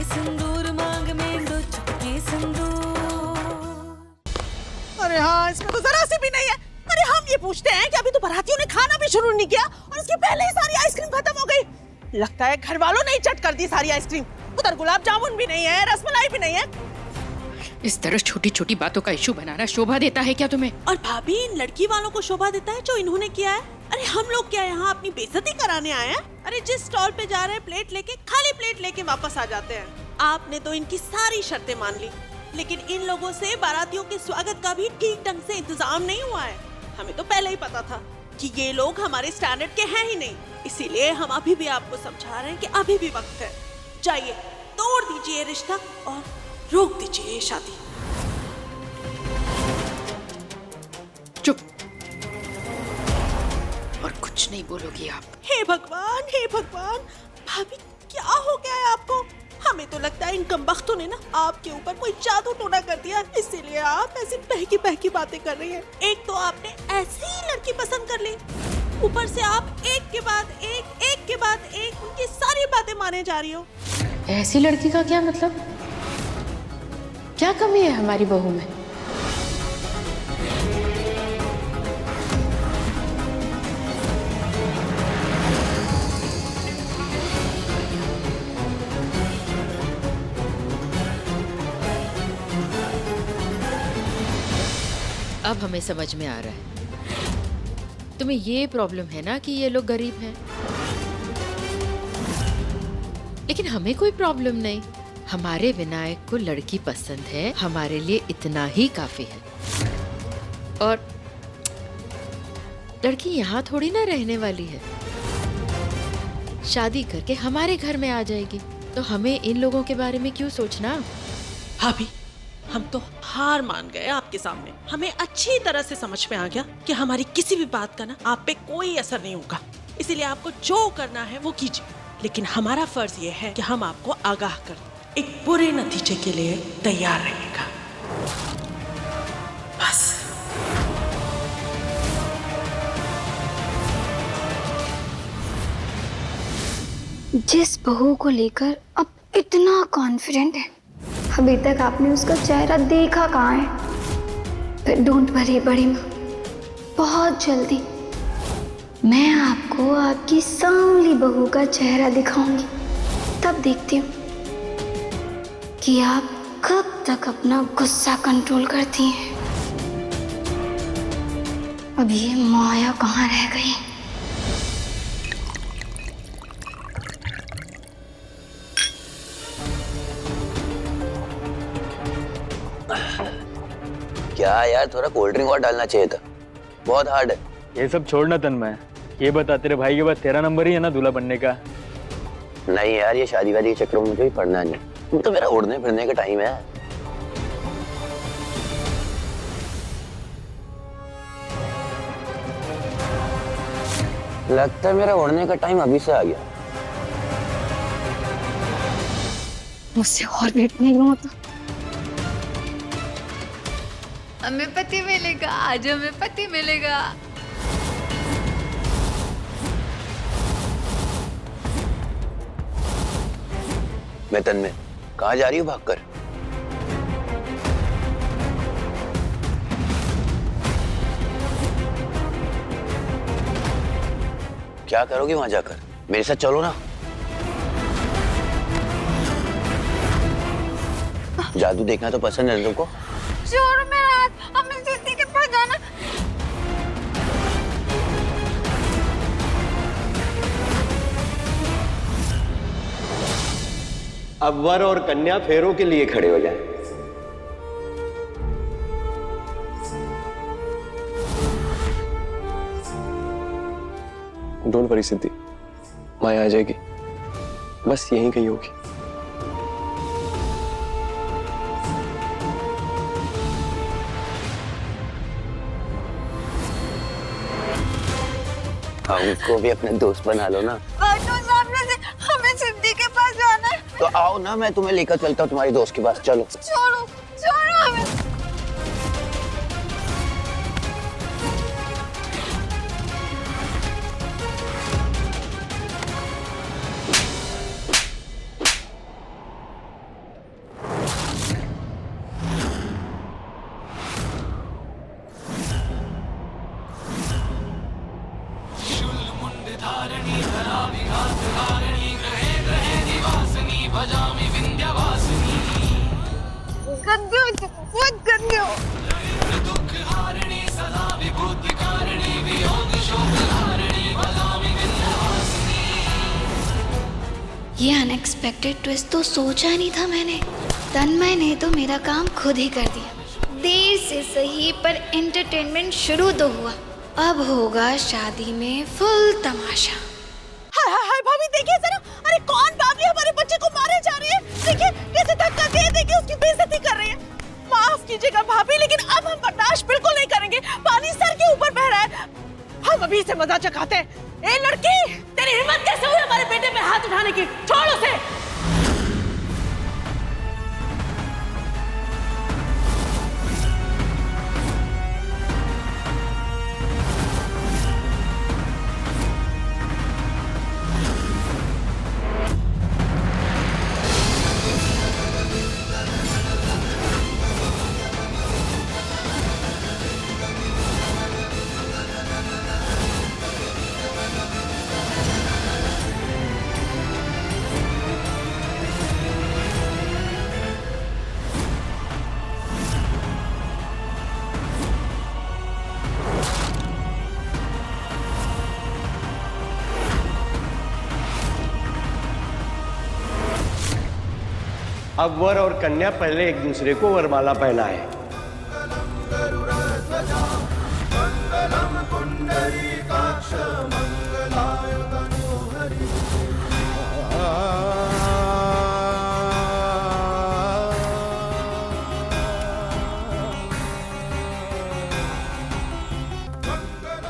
सिंदूर मांग में दो चुटकी सिंदूर। अरे हाँ, इसमें तो जरा सी भी नहीं है। अरे हम ये पूछते हैं कि अभी तो बारातियों ने खाना भी शुरू नहीं किया और उसके पहले ही सारी आइसक्रीम खत्म हो गई। लगता है घर वालों ने ही चट कर दी सारी आइसक्रीम। उधर गुलाब जामुन भी नहीं है, रसमलाई भी नहीं है। इस तरह छोटी छोटी बातों का इशू बनाना शोभा देता है क्या तुम्हें? और भाभी, इन लड़की वालों को शोभा देता है जो इन्होंने किया है। अरे हम लोग क्या यहाँ अपनी बेइज्जती कराने आए हैं? अरे जिस स्टॉल पे जा रहे हैं प्लेट लेके, खाली प्लेट लेके वापस आ जाते हैं। आपने तो इनकी सारी शर्तें मान ली, लेकिन इन लोगों से बारातियों के स्वागत का भी ठीक ढंग से इंतजाम नहीं हुआ है। हमें तो पहले ही पता था कि ये लोग हमारे स्टैंडर्ड के हैं ही नहीं, इसीलिए हम अभी भी आपको समझा रहे हैं कि अभी भी वक्त है। जाइए, तोड़ दीजिए रिश्ता और रोक दीजिए ये शादी। चुप, और कुछ नहीं बोलोगी आप। हे भगवान, हे भगवान, भाभी क्या हो गया है आपको? हमें तो लगता है इन कमबख्तों ने ना आपके ऊपर कोई जादू टोना कर दिया, इसीलिए आप ऐसी बहकी बहकी बातें कर रही हैं। एक तो आपने ऐसी ही लड़की पसंद कर ली, ऊपर से आप एक के बाद एक उनकी सारी बातें माने जा रही हो। ऐसी लड़की का क्या मतलब? क्या कमी है हमारी बहू में? अब हमें समझ में आ रहा है, तुम्हें ये प्रॉब्लम है ना कि ये लोग गरीब हैं, लेकिन हमें कोई प्रॉब्लम नहीं। हमारे विनायक को लड़की पसंद है, हमारे लिए इतना ही काफी है। और लड़की यहाँ थोड़ी ना रहने वाली है, शादी करके हमारे घर में आ जाएगी, तो हमें इन लोगों के बारे में क्यों सोचना? भाभी, हम तो हार मान गए आपके सामने। हमें अच्छी तरह से समझ में आ गया कि हमारी किसी भी बात का ना आप पे कोई असर नहीं होगा, इसीलिए आपको जो करना है वो कीजिए। लेकिन हमारा फर्ज ये है कि हम आपको आगाह कर एक बुरे नतीजे के लिए तैयार रहिएगा। बस। जिस बहू को लेकर अब इतना कॉन्फिडेंट है, अभी तक आपने उसका चेहरा देखा कहाँ है? फिर डोंट वरी बड़ी माँ, बहुत जल्दी मैं आपको आपकी सांवली बहू का चेहरा दिखाऊंगी। तब देखती हूँ कि आप कब तक अपना गुस्सा कंट्रोल करती हैं। अब ये माया कहाँ रह गई? क्या यार, थोड़ा कोल्ड ड्रिंक और डालना चाहिए था, बहुत हार्ड है। ये सब छोड़ना तन्मय, ये बता तेरे भाई के पास तेरा नंबर ही है ना दूल्हा बनने का? नहीं यार, ये शादी वादी के चक्कर में मुझे भी पढ़ना नहीं, तो मेरा उड़ने फिरने का टाइम है। लगता है मेरा उड़ने का टाइम अभी से आ गया। मुझसे और वेट नहीं होता। हमें पति मिलेगा, आज हमें पति मिलेगा। मैं तन्मय, कहाँ जा रही हूँ भागकर? क्या करोगी वहां जाकर? मेरे साथ चलो ना। जादू देखना तो पसंद है तुमको? छोड़ो मेरा हाथ, हमें सिद्धि के पास जाना। अब वर और कन्या फेरों के लिए खड़े हो जाएं। डोंट वरी सिद्धि, माया आ जाएगी, बस यहीं कहीं होगी। हमको भी अपने दोस्त बना लो ना। सामने से हमें सिद्धि के पास जाना है। तो आओ ना, मैं तुम्हें लेकर चलता हूँ तुम्हारी दोस्त के पास। चलो। छोड़ो छोड़ो हमें। ये अनएक्सपेक्टेड ट्विस्ट तो सोचा नहीं था मैंने। तन्मय ने तो मेरा काम खुद ही कर दिया। देर से सही पर एंटरटेनमेंट शुरू तो हुआ, अब होगा शादी में फुल तमाशा। हाय हाय हाय भाभी देखिए जरा, अरे कौन बावली हमारे बच्चे को मारे जा रही है। देखिए कैसे धक्का दे दे के उसकी बेइज्जती कर रही है। माफ कीजिएगा भाभी, लेकिन अब हम बर्दाश्त बिल्कुल नहीं करेंगे। पानी सर के ऊपर बह रहा है, हम अभी से मजा चखाते हैं। ए लड़की, तेरी हिम्मत कैसे हुई हमारे बेटे पे हाथ उठाने की? छोड़ उसे। अब वर और कन्या पहले एक दूसरे को वरमाला पहनाए।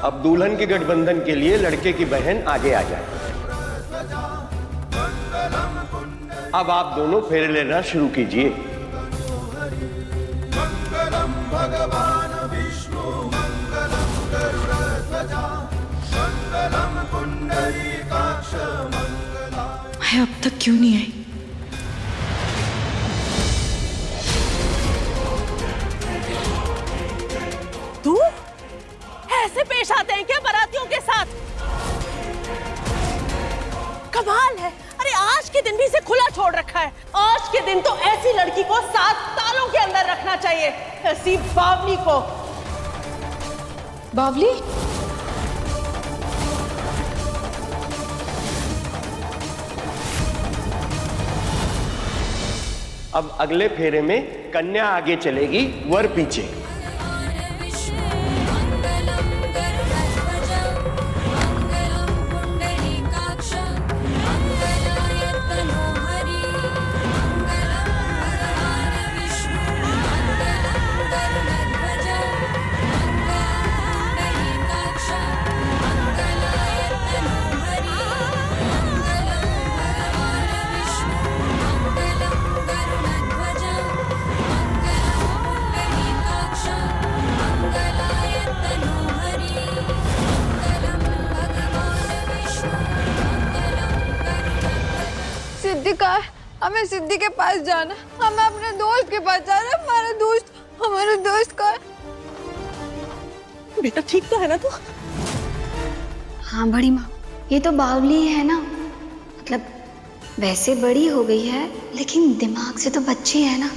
अब दुल्हन के गठबंधन के लिए लड़के की बहन आगे आ जाए। अब आप दोनों फेरे लेना शुरू कीजिए। मैं अब तक क्यों नहीं आई? तू ऐसे पेश आते हैं क्या बारातियों के साथ? कमाल है। अरे आज के दिन भी इसे खुला छोड़ रखा है। आज के दिन तो ऐसी लड़की को 7 तालों के अंदर रखना चाहिए, ऐसी बावली को। बावली? अब अगले फेरे में कन्या आगे चलेगी, वर पीछे। सिद्धि का हमें सिद्धि के पास जाना, हमें अपने दोस्त के पास जाना। हमारा दोस्त का। बेटा ठीक तो है ना तू? हाँ बड़ी माँ, ये तो बावली है ना, मतलब वैसे बड़ी हो गई है लेकिन दिमाग से तो बच्ची है ना।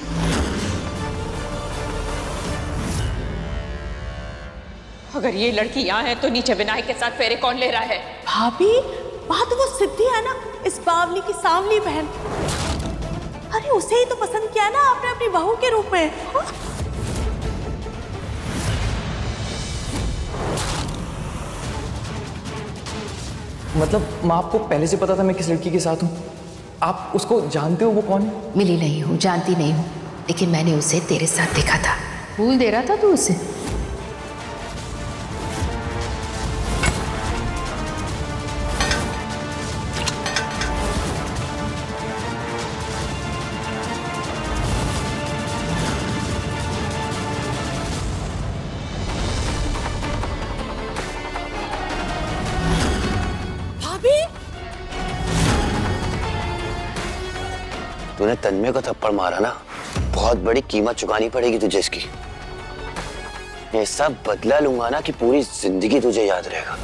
अगर ये लड़की यहाँ है तो नीचे विनायक के साथ फेरे कौन ले रहा है? भाभी बात वो सिद्धि है ना, इस बावली की सांवली बहन। अरे उसे ही तो पसंद किया ना आपने अपनी बहू के रूप में। हाँ? मतलब माँ, आपको पहले से पता था मैं किस लड़की के साथ हूँ? आप उसको जानते हो? वो कौन है? मिली नहीं हूँ, जानती नहीं हूँ, लेकिन मैंने उसे तेरे साथ देखा था। फूल दे रहा था तू उसे? तूने तन्मय को थप्पड़ मारा ना, बहुत बड़ी कीमत चुकानी पड़ेगी तुझे इसकी। ये सब बदला लूंगा ना कि पूरी जिंदगी तुझे याद रहेगा।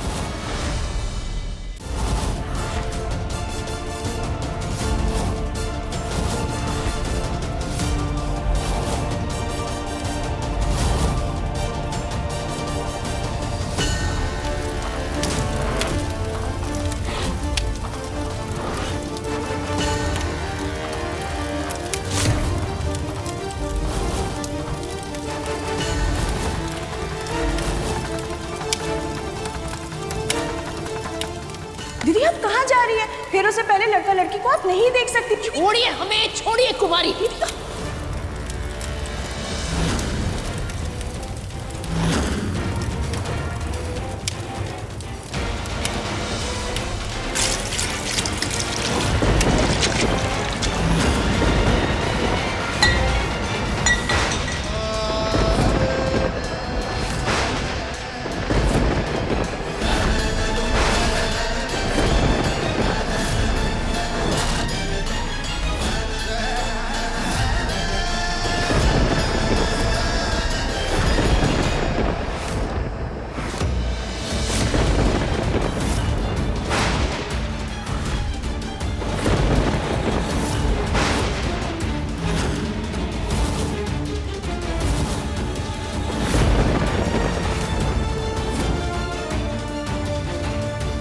पहले लड़का लड़की को आप नहीं देख सकती? छोड़िए हमें, छोड़िए कुमारी।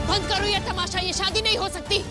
बंद करो ये तमाशा, ये शादी नहीं हो सकती।